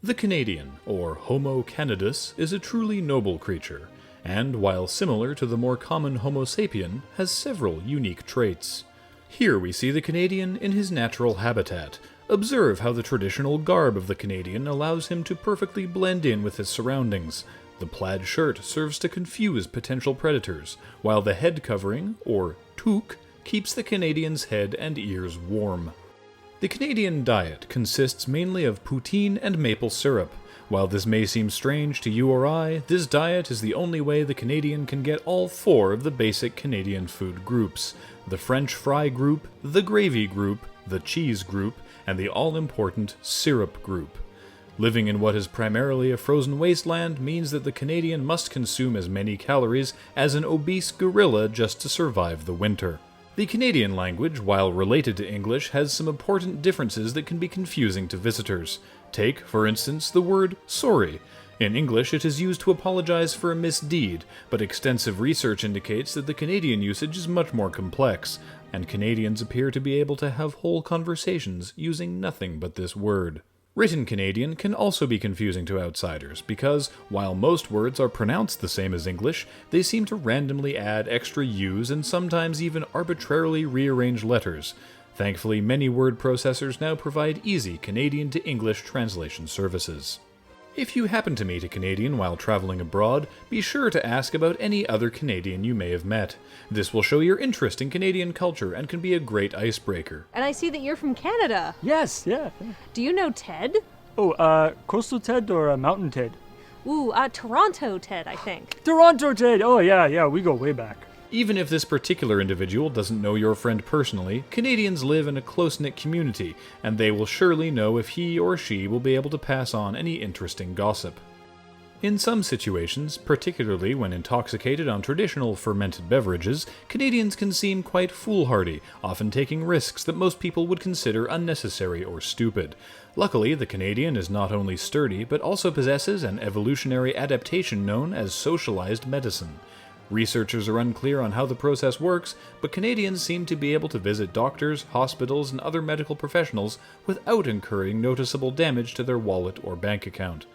The Canadian, or Homo canidus, is a truly noble creature, and while similar to the more common Homo sapien, has several unique traits. Here we see the Canadian in his natural habitat. Observe how the traditional garb of the Canadian allows him to perfectly blend in with his surroundings. The plaid shirt serves to confuse potential predators, while the head covering, or toque, keeps the Canadian's head and ears warm. The Canadian diet consists mainly of poutine and maple syrup. While this may seem strange to you or I, this diet is the only way the Canadian can get all four of the basic Canadian food groups: the French fry group, the gravy group, the cheese group, and the all-important syrup group. Living in what is primarily a frozen wasteland means that the Canadian must consume as many calories as an obese gorilla just to survive the winter. The Canadian language, while related to English, has some important differences that can be confusing to visitors. Take, for instance, the word sorry. In English, it is used to apologize for a misdeed, but extensive research indicates that the Canadian usage is much more complex, and Canadians appear to be able to have whole conversations using nothing but this word. Written Canadian can also be confusing to outsiders because, while most words are pronounced the same as English, they seem to randomly add extra U's and sometimes even arbitrarily rearrange letters. Thankfully, many word processors now provide easy Canadian to English translation services. If you happen to meet a Canadian while traveling abroad, be sure to ask about any other Canadian you may have met. This will show your interest in Canadian culture and can be a great icebreaker. And I see that you're from Canada. Yes, yeah. Do you know Ted? Oh, Coastal Ted or Mountain Ted? Ooh, Toronto Ted, I think. Toronto Ted! Oh, yeah, we go way back. Even if this particular individual doesn't know your friend personally, Canadians live in a close-knit community, and they will surely know if he or she will be able to pass on any interesting gossip. In some situations, particularly when intoxicated on traditional fermented beverages, Canadians can seem quite foolhardy, often taking risks that most people would consider unnecessary or stupid. Luckily, the Canadian is not only sturdy, but also possesses an evolutionary adaptation known as socialized medicine. Researchers are unclear on how the process works, but Canadians seem to be able to visit doctors, hospitals, and other medical professionals without incurring noticeable damage to their wallet or bank account.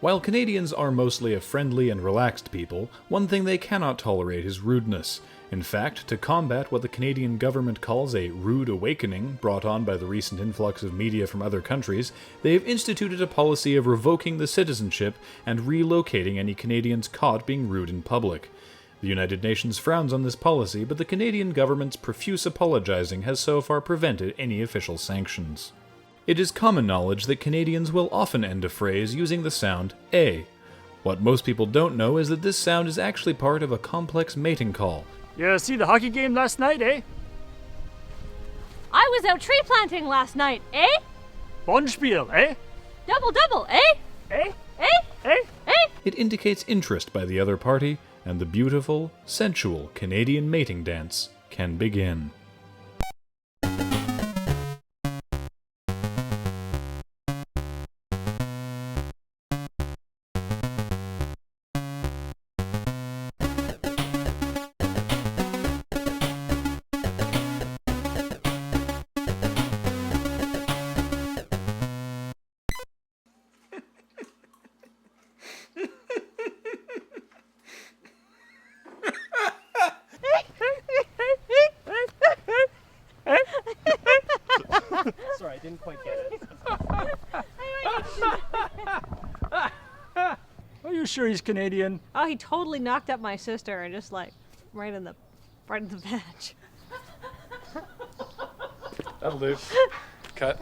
While Canadians are mostly a friendly and relaxed people, one thing they cannot tolerate is rudeness. In fact, to combat what the Canadian government calls a rude awakening brought on by the recent influx of media from other countries, they have instituted a policy of revoking the citizenship and relocating any Canadians caught being rude in public. The United Nations frowns on this policy, but the Canadian government's profuse apologizing has so far prevented any official sanctions. It is common knowledge that Canadians will often end a phrase using the sound A. What most people don't know is that this sound is actually part of a complex mating call. Yeah, see the hockey game last night, eh? I was out tree planting last night, eh? Bonspiel, eh? Double, eh? Eh? Eh? Eh? Eh? It indicates interest by the other party, and the beautiful, sensual Canadian mating dance can begin. Sorry, I didn't quite get it. Are you sure he's Canadian? Oh, he totally knocked up my sister and just like right in the badge. That'll do. Cut.